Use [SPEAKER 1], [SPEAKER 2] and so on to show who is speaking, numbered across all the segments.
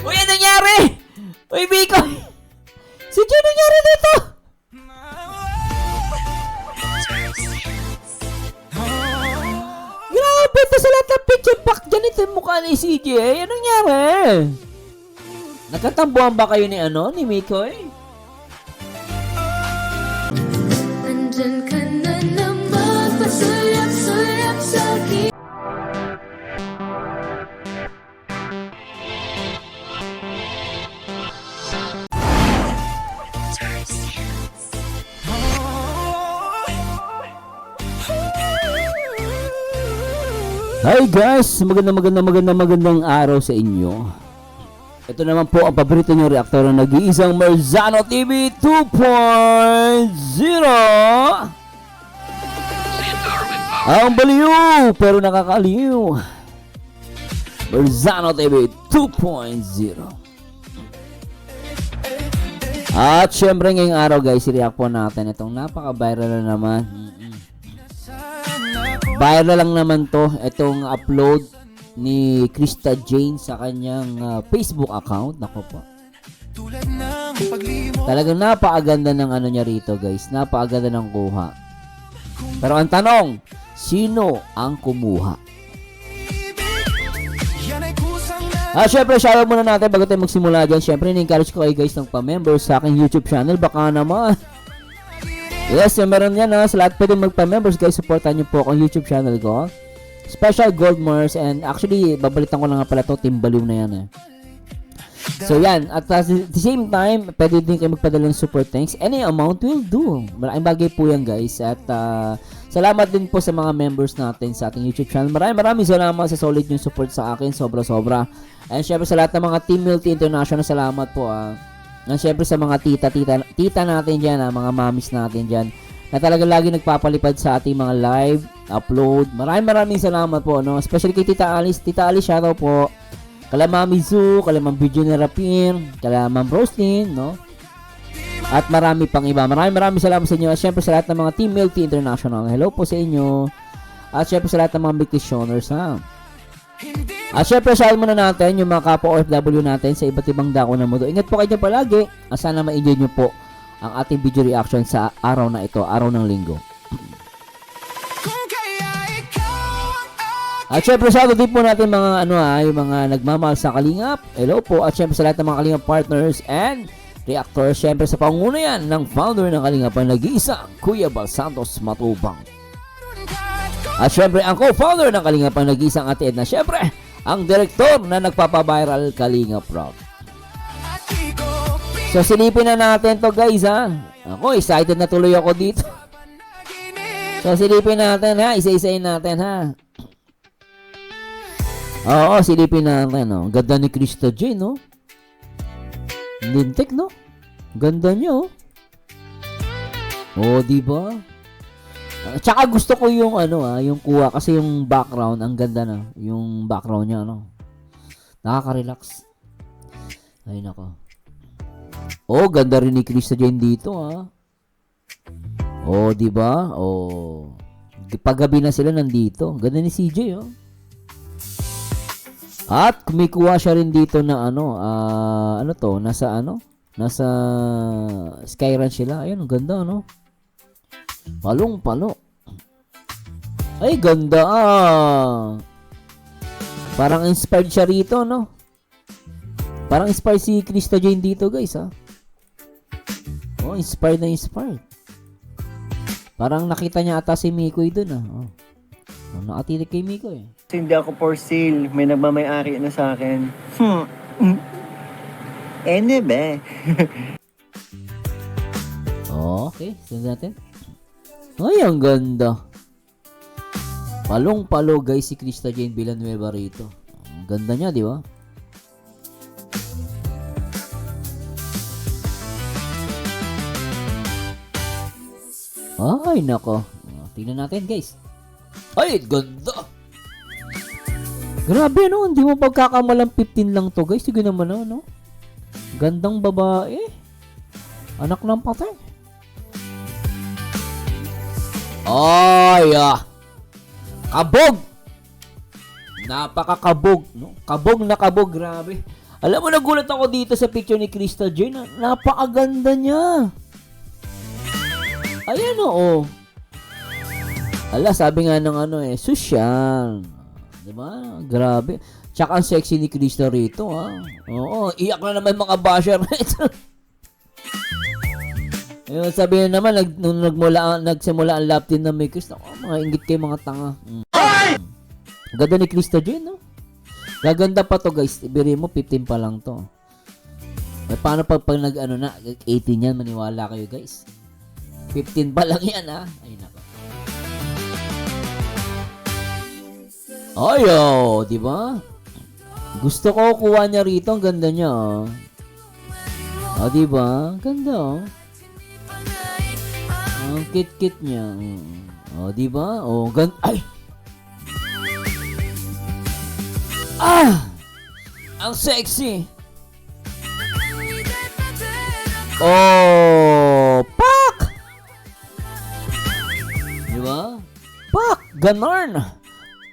[SPEAKER 1] Uy, anong nangyari? Uy, Miko! Si Jay, nangyari dito? Grabe, ito sa lahat ng picture pack dyan, ito yung mukha ni CJ. Anong nangyari? Nagkatambuhan ba kayo ni ni Miko eh?
[SPEAKER 2] Andyan ka na naman, pasulap-sulap sa akin.
[SPEAKER 1] Hi guys! Magandang araw sa inyo. Ito naman po ang paborito niyong reaktor na nag-iisang Marzano TV 2.0. Ang baliw pero nakakaliw. Marzano TV 2.0. At syempre ngayong araw guys, i-react po natin itong napaka-viral na naman. Viral lang naman to, itong upload ni Krista Jane sa kanyang Facebook account. Nako po. Talagang napakaganda ng niya rito guys. Napakaganda ng kuha. Pero ang tanong, sino ang kumuha? Syempre, shoutout muna natin bago tayo magsimula dyan. Syempre, ni-encourage ko kayo guys ng pa-member sa aking YouTube channel. Baka naman. Yes, meron yan sa lahat pwede magpa-members guys, supportan nyo po akong YouTube channel ko. Special Gold Mars, and actually, babalitan ko lang nga pala to, Team Baliw na yan So yan, at at the same time, pwede din kayo magpadala ng super thanks. Any amount will do. Maraming bagay po yan guys. At salamat din po sa mga members natin sa ating YouTube channel. Maraming salamat sa solid yung support sa akin, sobra-sobra. And syempre sa lahat ng mga Team Milty International, salamat po And syempre sa mga tita natin dyan, mga mamis natin dyan, na talaga lagi nagpapalipad sa ating mga live, upload. Maraming salamat po, especially kay Tita Alice. Tita Alice, shoutout po. Kala Mami Zoo, kala Ma'am Virginia Rapin, kala Ma'am Roslyn, At marami pang iba. Maraming salamat sa inyo. At syempre sa lahat ng mga Team Milty International, hello po sa inyo. At syempre sa lahat ng mga vacationers, At syempre, shoutout muna natin yung mga kapwa OFW natin sa iba't ibang dako ng mundo. Ingat po kayo palagi. Sana ma-enjoy nyo po ang ating video reaction sa araw na ito, araw ng linggo. At syempre, shoutout din po natin mga yung mga nagmamahal sa Kalingap. Hello po. At syempre sa lahat ng mga Kalingap partners and reactors, syempre sa panguna yan ng founder ng Kalingap ang nag-iisa, Kuya Bal Santos Matubang. At syempre, ang co-founder ng Kalingap ang nag-iisang Ate Edna. Syempre, ang direktor na nagpapaviral Kalingap Rock. So silipin na natin to guys Ako excited na tuloy ako dito. So silipin natin isa-isain natin Oo, silipin natin Ganda ni Krista Jane Lintik Ganda niya diba? Tsaka gusto ko yung yung kuha kasi yung background ang ganda yung background niya nakaka-relax. Ay nako. Ganda rin ni Krista Jane dito di ba? Paggabi na sila nandito. Ganda ni CJ At kumikuha siya rin dito na nasa Sky Ranch sila. Ayun, ang ganda Palong-palo. Ay, ganda Parang inspired siya rito, Parang inspired si Krista Jane dito, guys, inspired na inspired. Parang nakita niya ata si Mikoy dun, nakatitig kay Mikoy.
[SPEAKER 3] Hindi ako for sale. May nagmamay-ari na sa akin. Ba?
[SPEAKER 1] Okay, sunod natin. Ay, ang ganda. Palong-palo guys si Krista Jane Villanueva rito. Ang ganda niya, di ba? Ay, nako. Tingnan natin guys. Ay, ganda. Grabe hindi mo pagkakamalang 15 lang to guys. Sige naman Gandang babae. Anak ng patay. Ay, kabog! Napakakabog, Kabog na kabog, grabe. Alam mo, nagulat ako dito sa picture ni Crystal Jane. Napakaganda niya. Ayan oo. Ala, sabi nga ng sosyal. Diba? Grabe. Tsaka ang sexy ni Crystal rito, ha? Oo, iyak na naman mga basher rito. Ayun, sabi na naman, nung nagsimula ang lap team ng Makers, mga inggit kayo mga tanga. Ganda ni Crystal Jane, no? Gaganda pa to, guys. Ibiri mo, 15 pa lang to. At paano pag nag 18 yan, maniwala kayo, guys. 15 pa lang yan, ha? Ay, nako. Ayo, di ba? Gusto ko kuha niya rito, ang ganda niya, oh. Oh, di ba? Ganda, oh. Ang kit-kit niya. Oh, di ba? Oh, ganda. Ay! Ah! Ang sexy. Oh, pak! Di ba? Pak! Ganon!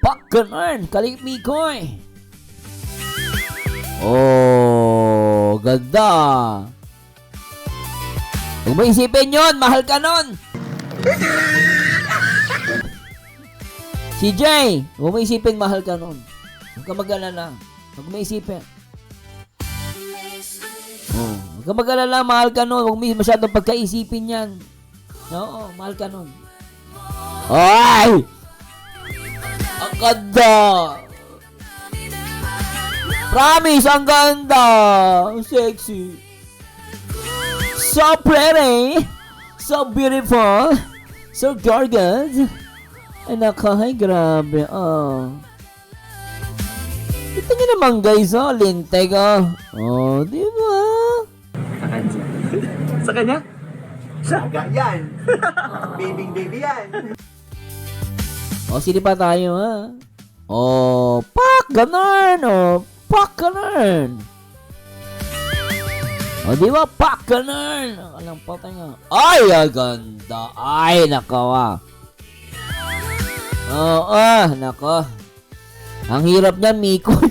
[SPEAKER 1] Pak! Ganon! Kalikmikoy! Oh, ganda! Huwag mo isipin yun! Mahal ka nun! CJ! Huwag mo isipin mahal ka nun. Huwag ka mag-alala. Huwag mo isipin. Oh, huwag ka mag-alala, mahal ka nun. Huwag mo masyadong pagkaisipin yan. Oo, mahal ka nun. Ay! Ang ganda! Promise, ang ganda! Ang sexy. So pretty! So beautiful! So gorgeous! Ay nako, ay grabe, oh. Ito nyo naman guys, oh, linteg, oh. Oh, di ba?
[SPEAKER 3] Sa kanya? Saga yan. Baby yan.
[SPEAKER 1] Oh, sili pa tayo, ha? Oh, pak! Ganon! Oh, pak! Ganon! Oh, di ba? Pak! Ganon! Alang patay nga. Ay, ang ganda! Ay, nako, ah. Oh, nako. Ang hirap niyan, Mikoy.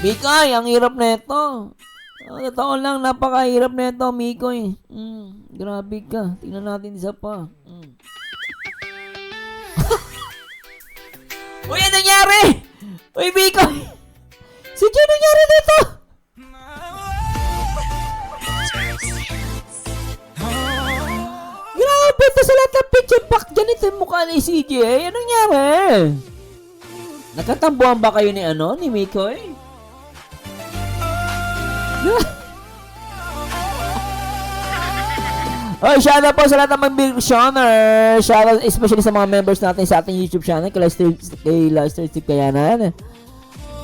[SPEAKER 1] Mikoy, ang hirap na ito. Totoo lang, napakahirap na ito, Mikoy. Grabe ka. Tingnan natin isa pa. Uy, anong nangyari? Uy, Mikoy. Si Joe, nangyari dito? Grabe ito sa lahat ng picture pack. Ganito yung mukha ni CJ. Anong nangyari? Nagkatambuhan ba kayo ni Mikoy? Oh, shoutout po sa lahat ng mga big shoners. Shoutout especially sa mga members natin sa ating YouTube channel. Kay Lester Steve Kayanan.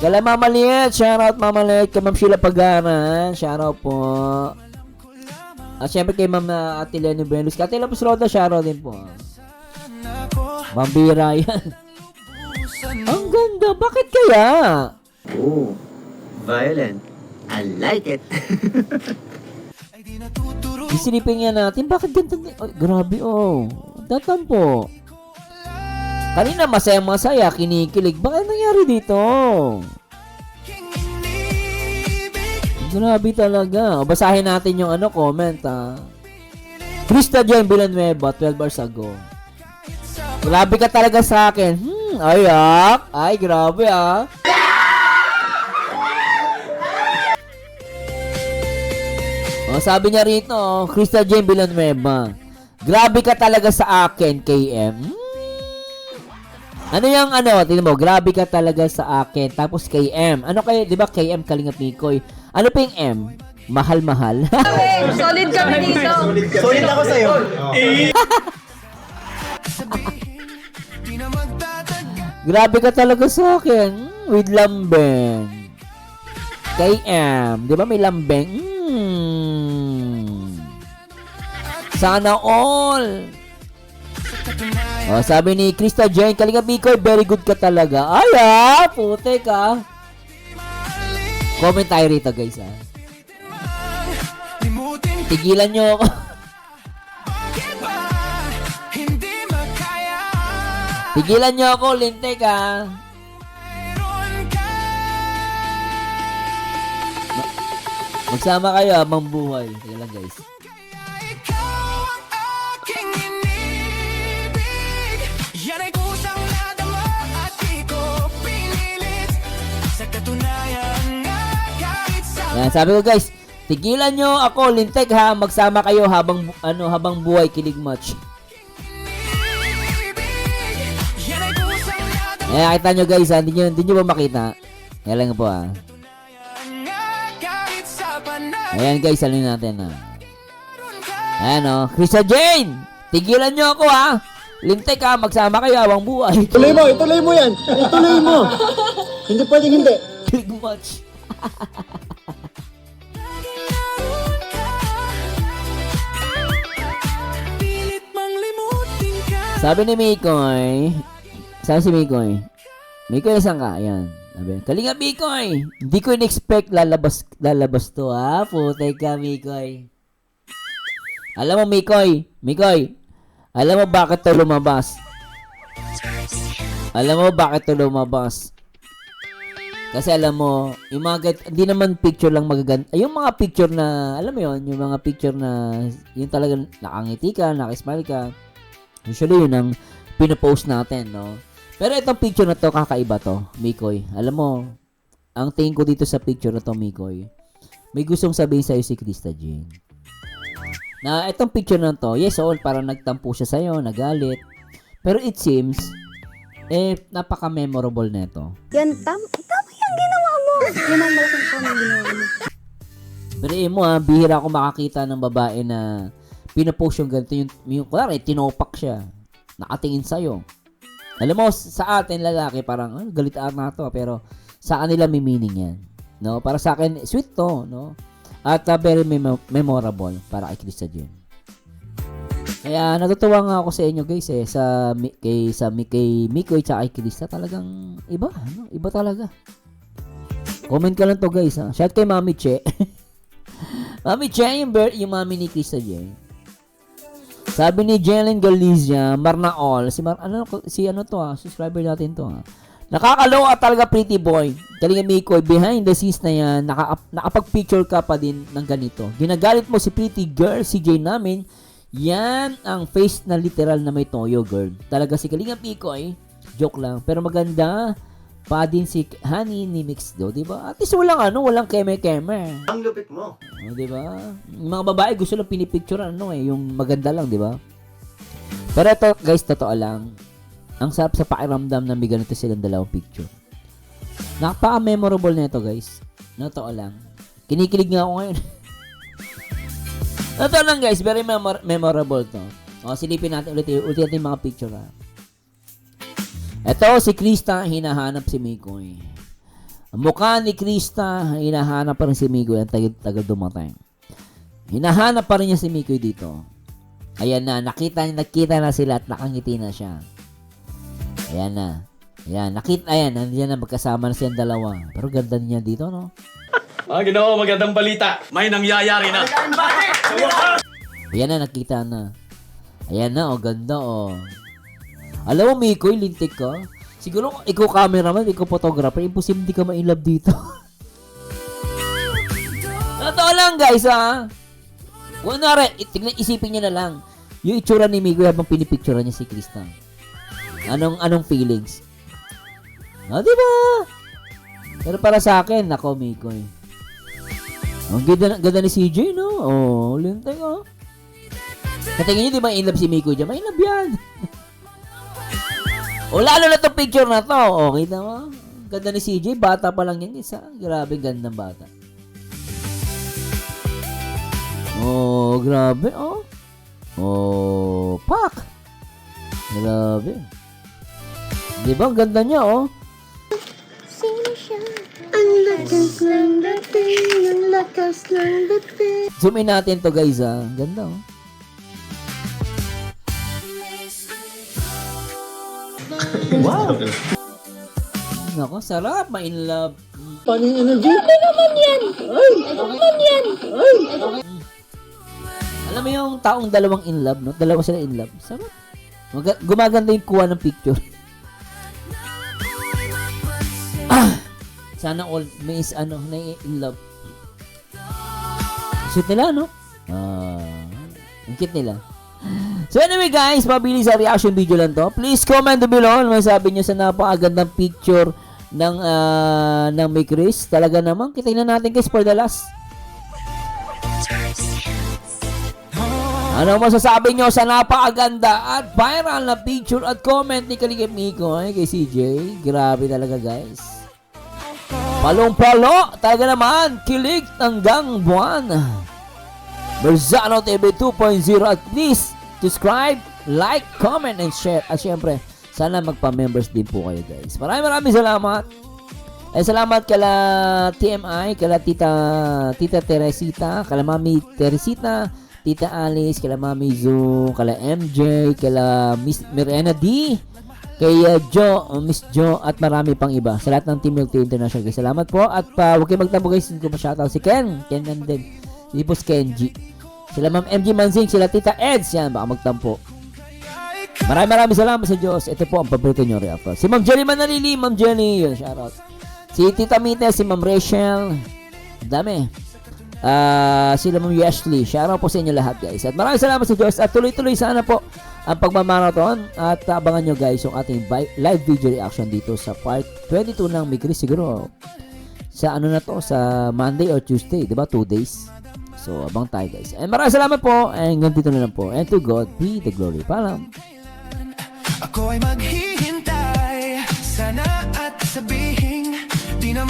[SPEAKER 1] Kala Mama Liet. Shoutout Mama Liet. Kay Ma'am Sheila Pagana. Shoutout po. At syempre kay Ma'am Ate Lenny Benus. Kay Ate Lapus Roda. Shoutout din po. Bambira yan. Ang ganda. Bakit kaya?
[SPEAKER 3] Oh, violent. I like it.
[SPEAKER 1] Isilipin nga natin, bakit ganito? Oh, grabe, oh. Tatampo. Kanina masaya-masaya, kinikilig. Bakit nangyari dito? Grabe talaga. O, basahin natin yung comment, ha. Crystal Jane Villanueva, 12 hours ago. Grabe ka talaga sa akin. Ayak. Ay, grabe, ah. Oh, sabi niya rito, Crystal Jane Villanueva. Grabe ka talaga sa akin, KM. Ano yung tingnan mo, grabe ka talaga sa akin. Tapos KM. Ano kayo, di ba KM Kalingap Mikoy? Ano pa yung M? Mahal-mahal.
[SPEAKER 4] Solid kami dito.
[SPEAKER 3] Solid ako sa'yo.
[SPEAKER 1] Grabe ka talaga sa akin. With lambeng. KM. Di ba may lambeng? Sana all. Oh, sabi ni Crystal Jane, Kalingap Mikoy, very good ka talaga. Ay, puti ka. Comment tayo rito, guys, ha. Tigilan nyo ako. Tigilan nyo ako, lintik, ha. Magsama kayo habang buhay. Teka lang guys.
[SPEAKER 5] Ikaw ang aking inibig. Yan ay kusang nadama at di ko pinilit. Sa katunayan nga kahit sa
[SPEAKER 1] Yan, sabi ko guys, tigilan nyo ako, lintik ha, magsama kayo habang buhay, kilig match.
[SPEAKER 5] yan ay kusang nadama
[SPEAKER 1] Ayan, nakita nyo guys ha, hindi nyo ba makita? Ayan lang po ha.
[SPEAKER 5] nga kahit sa panay.
[SPEAKER 1] Ayan guys, alin natin ha. Ayan o, Krista Jane, tigilan nyo ako ha. Lintik ha, magsama kayo habang buhay.
[SPEAKER 6] Ituloy mo yan. Ituloy mo. Hindi pwedeng hindi.
[SPEAKER 1] Kilig match.
[SPEAKER 5] Pilit mang limutin ka.
[SPEAKER 1] Sabi ni Mikoy, sabi si Mikoy, Mikoy, nasan ka? Ayan. Sabi, Kalinga Mikoy, hindi ko in-expect lalabas to ha. Putay ka, Mikoy. Alam mo, Mikoy, alam mo bakit to lumabas? Kasi alam mo, yung hindi naman picture lang magaganda. Yung mga picture na, alam mo yun, yung mga picture na, yung talagang nakangiti ka, nakismile ka. Usually yun ang pinopost natin, no? Pero itong picture na to, kakaiba to, Mikoy. Alam mo, ang tingin ko dito sa picture na to, Mikoy, may gustong sabihin sa'yo si Krista Jane. Na itong picture na to, yes, all, parang nagtampo siya sa'yo, nagalit. Pero it seems, napaka-memorable nito.
[SPEAKER 7] Yan, tama yung ginawa mo. Yan ang malaking tama yung ginawa mo.
[SPEAKER 1] Pero mo bihira ako makakita ng babae na pinapost yung ganito, yung kunwari, tinopak siya, nakatingin sa'yo. Alam mo, sa atin lalaki, parang, galit na to, pero sa kanila may meaning yan. No? Para sa akin, sweet to, no? At very memorable para kay Krista Jane. Kaya natutuwa nga ako sa inyo guys kay Mikoy at kay Krista, talagang iba, no? Iba talaga. Comment ka lang to guys ha. Shout kay Mami Che. Mami Che, yung mami ni Krista Jane. Sabi ni Jelen Galizia, Marnaol, subscriber natin to ha. Nakakaloka talaga, pretty boy. Talaga Mikoy, behind the scenes na yan, nakapag-picture ka pa din ng ganito. Ginagalit mo si pretty girl, si Jane namin. Yan ang face na literal na may toyo, girl. Talaga si Kalinga Mikoy, joke lang. Pero maganda pa din si Honey ni Mix do, di ba? At least walang keme-keme.
[SPEAKER 3] Ang lupit mo.
[SPEAKER 1] Di ba? Yung mga babae gusto lang pinipicture yung maganda lang, di ba? Pero ito, guys, totoo lang. Ang sarap sa pakiramdam na may ganito silang dalawang picture. Napaka-memorable na ito, guys. Totoo lang. Kinikilig nga ako ngayon. Totoo lang, guys. Very memorable to. O, silipin natin ulit natin yung mga picture, ha. Ito, si Krista, hinahanap si Mikoy. Ang mukha ni Krista, hinahanap pa rin si Mikoy. Ang tagal dumating. Hinahanap pa rin niya si Mikoy dito. Ayan na, nakita na sila at nakangiti na siya. Ayan na. Ayan, nandiyan na, magkasama na siyang dalawa. Pero ganda niya dito, no?
[SPEAKER 8] Ginoo, magandang balita. May nangyayari na.
[SPEAKER 1] Ayan na, nakita na. Ayan na, ganda, Alam mo, Mikoy, lintik ka. Siguro, ikaw cameraman, ikaw photographer, imposible di ka ma-inlove dito. Totoo lang, guys, ha? Kunwari, isipin nyo na lang. Yung itsura ni Mikoy habang pinipicturean niya si Krista. Anong feelings? Diba? Pero para sa akin, nako, Mikoy. Ang ganda ni CJ, no? Lintik, Katingin nyo, di ba in-love si Mikoy dyan? May-inlove yan. Lalo na itong picture na to. Kita mo? Ganda ni CJ. Bata pa lang yan. Grabe, gandang bata. Grabe, pak. Grabe. Di ba? Ang ganda niya,
[SPEAKER 7] Sino siya? Ang lakas ng dating, ang lakas ng dating.
[SPEAKER 1] Zoom in natin to, guys, ha. Ganda,
[SPEAKER 3] Wow!
[SPEAKER 1] Nako, sarap. Ma-in love.
[SPEAKER 6] Paano yung energy?
[SPEAKER 1] Alam mo yung taong dalawang in love, no? Dalawa sila in love. Sarap. Gumaganda yung kuha ng picture. Sana all may na in love. Sweet nila, no? Ang cute nila. So anyway guys, mabilis sa reaction video lang to. Please comment below ano masabi nyo sa napakagandang picture ng May Chris. Talaga naman, kitain na natin guys for the last. Ano masasabi nyo sa napakaganda at viral na picture at comment ni Kaligip Miko kay CJ? Grabe talaga guys. Palong-palo, talaga naman, kilig hanggang buwan. Berzano TV 2.0 at please subscribe, like, comment, and share. At syempre, sana magpa-members din po kayo guys. Maraming salamat. Salamat kala TMI, kala Tita Teresita, kala Mami Teresita, Tita Alice, kala Mami Zoo, kala MJ, kala Miss Mirena D, kay Miss Jo, at marami pang iba. Sa lahat ng Team Milk Tea International guys. Salamat po. At huwag kayo magtampo guys. Hindi ko pa shoutout si Ken Nandem. Si Boss Kenji. Sila Ma'am MG Mansing, sila Tita Eds. Yan, baka magtampo. Maraming salamat sa Diyos. Ito po ang paborito nyo reactor. Si Ma'am Jenny Manalili, Ma'am Jenny. Yun, shoutout. Si Tita Mita, si Ma'am Rachel. Dami. Sila Ma'am Yashley. Shoutout po sa inyo lahat guys. At maraming salamat sa Diyos. At tuloy-tuloy sana po ang pagmamarathon. At abangan nyo guys yung ating live video reaction dito sa part 22 ng May Chris. Siguro sa ano na to, sa Monday or Tuesday, diba? 2 days. So, abang tayo guys. And maraming salamat po. And hanggang dito na lang po. And to God be the glory. Paalam.
[SPEAKER 5] Ako ay maghihintay. Sana at sabihin di na